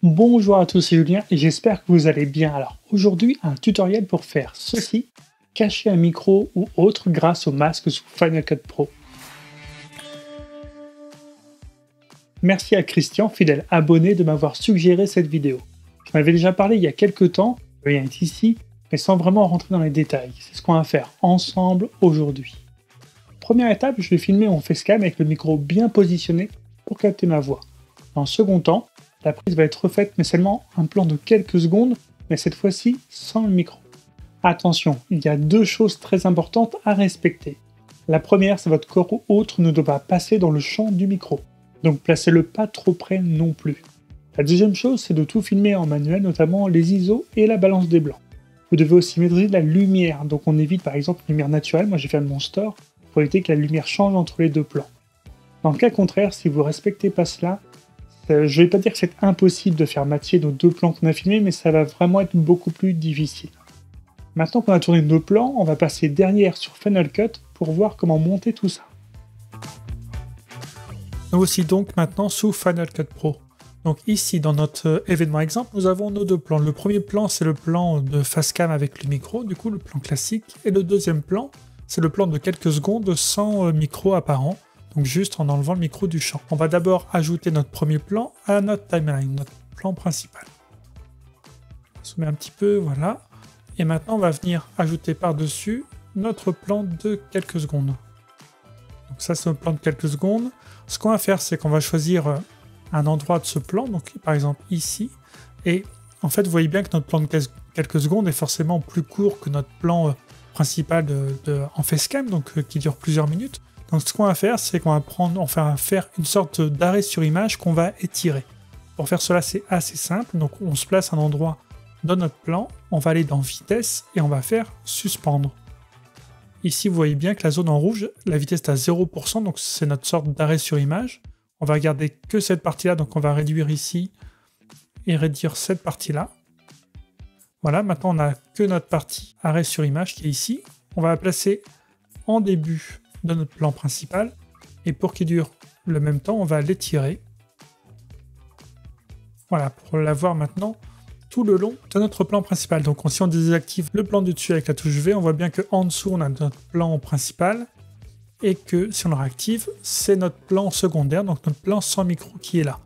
Bonjour à tous, c'est Julien et j'espère que vous allez bien. Alors aujourd'hui, un tutoriel pour faire ceci, cacher un micro ou autre grâce au masque sous Final Cut Pro. Merci à Christian, fidèle abonné, de m'avoir suggéré cette vidéo. Je m'avais déjà parlé il y a quelques temps, le lien est ici, mais sans vraiment rentrer dans les détails. C'est ce qu'on va faire ensemble aujourd'hui. Première étape, je vais filmer mon facecam avec le micro bien positionné pour capter ma voix. En second temps, la prise va être refaite, mais seulement un plan de quelques secondes, mais cette fois-ci sans le micro. Attention, il y a deux choses très importantes à respecter. La première, c'est votre corps ou autre ne doit pas passer dans le champ du micro, donc placez-le pas trop près non plus. La deuxième chose, c'est de tout filmer en manuel, notamment les ISO et la balance des blancs. Vous devez aussi maîtriser la lumière, donc on évite par exemple une lumière naturelle, moi j'ai fait de mon store, pour éviter que la lumière change entre les deux plans. Dans le cas contraire, si vous ne respectez pas cela, je ne vais pas dire que c'est impossible de faire matcher nos deux plans qu'on a filmés, mais ça va vraiment être beaucoup plus difficile. Maintenant qu'on a tourné nos plans, on va passer derrière sur Final Cut pour voir comment monter tout ça. Nous aussi donc maintenant sous Final Cut Pro. Donc ici dans notre événement exemple, nous avons nos deux plans. Le premier plan, c'est le plan de facecam avec le micro, du coup le plan classique, et le deuxième plan, c'est le plan de quelques secondes sans micro apparent. Donc juste en enlevant le micro du champ. On va d'abord ajouter notre premier plan à notre timeline, notre plan principal. On se met un petit peu, voilà. Et maintenant on va venir ajouter par-dessus notre plan de quelques secondes. Donc ça c'est notre plan de quelques secondes. Ce qu'on va faire, c'est qu'on va choisir un endroit de ce plan, donc par exemple ici. Et en fait vous voyez bien que notre plan de quelques secondes est forcément plus court que notre plan principal en facecam, donc qui dure plusieurs minutes. Donc ce qu'on va faire, c'est qu'on va faire une sorte d'arrêt sur image qu'on va étirer. Pour faire cela, c'est assez simple. Donc on se place à un endroit dans notre plan, on va aller dans vitesse et on va faire suspendre. Ici, vous voyez bien que la zone en rouge, la vitesse est à 0%, donc c'est notre sorte d'arrêt sur image. On va garder que cette partie-là, donc on va réduire ici et réduire cette partie-là. Voilà, maintenant on n'a que notre partie arrêt sur image qui est ici. On va la placer en début de notre plan principal, et pour qu'il dure le même temps, on va l'étirer. Voilà, pour l'avoir maintenant tout le long de notre plan principal. Donc si on désactive le plan du dessus avec la touche V, on voit bien qu'en dessous on a notre plan principal, et que si on le réactive, c'est notre plan secondaire, donc notre plan sans micro qui est là.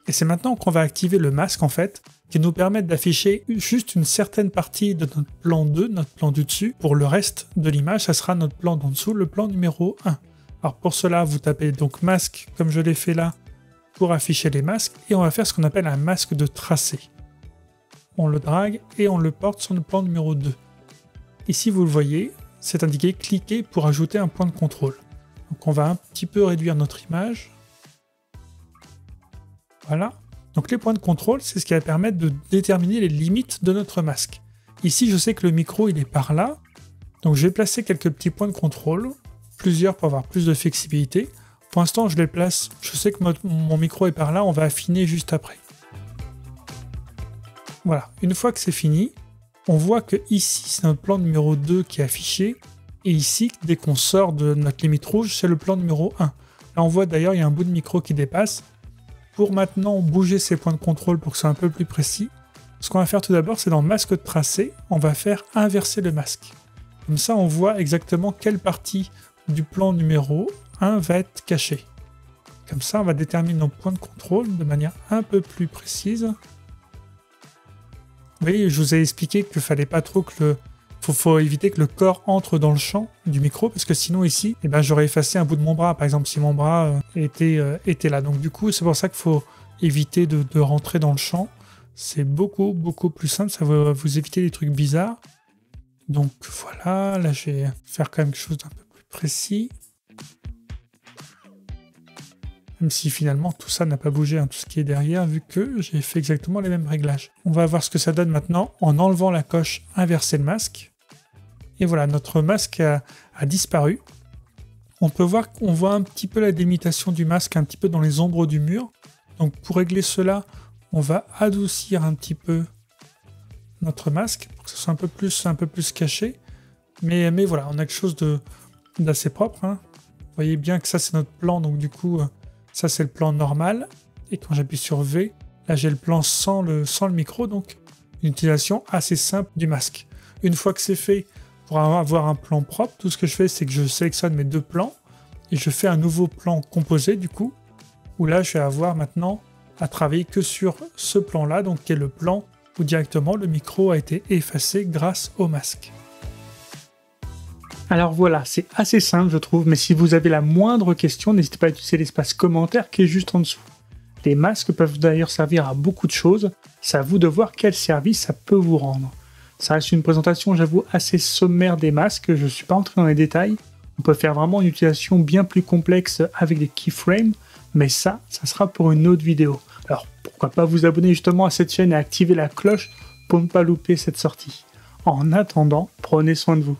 Et c'est maintenant qu'on va activer le masque en fait, qui nous permet d'afficher juste une certaine partie de notre plan 2, notre plan du dessus. Pour le reste de l'image, ça sera notre plan d'en dessous, le plan numéro 1. Alors pour cela, vous tapez donc masque, comme je l'ai fait là, pour afficher les masques, et on va faire ce qu'on appelle un masque de tracé. On le drague et on le porte sur le plan numéro 2. Ici, vous le voyez, c'est indiqué cliquer pour ajouter un point de contrôle. Donc on va un petit peu réduire notre image. Voilà. Donc les points de contrôle, c'est ce qui va permettre de déterminer les limites de notre masque. Ici, je sais que le micro, il est par là. Donc je vais placer quelques petits points de contrôle, plusieurs pour avoir plus de flexibilité. Pour l'instant, je les place, je sais que mon micro est par là, on va affiner juste après. Voilà, une fois que c'est fini, on voit que ici, c'est notre plan numéro 2 qui est affiché. Et ici, dès qu'on sort de notre limite rouge, c'est le plan numéro 1. Là, on voit d'ailleurs, il y a un bout de micro qui dépasse. Pour maintenant bouger ces points de contrôle pour que ce soit un peu plus précis, ce qu'on va faire tout d'abord, c'est dans masque de tracé, on va faire inverser le masque. Comme ça, on voit exactement quelle partie du plan numéro 1 va être cachée. Comme ça, on va déterminer nos points de contrôle de manière un peu plus précise. Vous voyez, je vous ai expliqué qu'il ne fallait pas trop que faut éviter que le corps entre dans le champ du micro, parce que sinon ici, j'aurais effacé un bout de mon bras, par exemple si mon bras était là. Donc du coup, c'est pour ça qu'il faut éviter de rentrer dans le champ. C'est beaucoup plus simple, ça va vous éviter des trucs bizarres. Donc voilà, là je vais faire quand même quelque chose d'un peu plus précis. Même si finalement tout ça n'a pas bougé, tout ce qui est derrière, vu que j'ai fait exactement les mêmes réglages. On va voir ce que ça donne maintenant en enlevant la coche inverser le masque. Et voilà, notre masque a disparu. On peut voir qu'on voit un petit peu la délimitation du masque, un petit peu dans les ombres du mur. Donc pour régler cela, on va adoucir un petit peu notre masque, pour que ce soit un peu plus caché. Mais voilà, on a quelque chose d'assez propre. Vous voyez bien que ça c'est notre plan, donc du coup, ça c'est le plan normal. Et quand j'appuie sur V, Là, j'ai le plan sans le micro, donc une utilisation assez simple du masque. Une fois que c'est fait, pour avoir un plan propre, tout ce que je fais, c'est que je sélectionne mes 2 plans et je fais un nouveau plan composé du coup, où là, je vais avoir maintenant à travailler que sur ce plan-là, donc qui est le plan où directement le micro a été effacé grâce au masque. Alors voilà, c'est assez simple je trouve, mais si vous avez la moindre question, n'hésitez pas à utiliser l'espace commentaire qui est juste en dessous. Les masques peuvent d'ailleurs servir à beaucoup de choses, c'est à vous de voir quel service ça peut vous rendre. Ça reste une présentation, j'avoue, assez sommaire des masques, je ne suis pas entré dans les détails. On peut faire vraiment une utilisation bien plus complexe avec des keyframes, mais ça sera pour une autre vidéo. Alors pourquoi pas vous abonner justement à cette chaîne et activer la cloche pour ne pas louper cette sortie. En attendant, prenez soin de vous.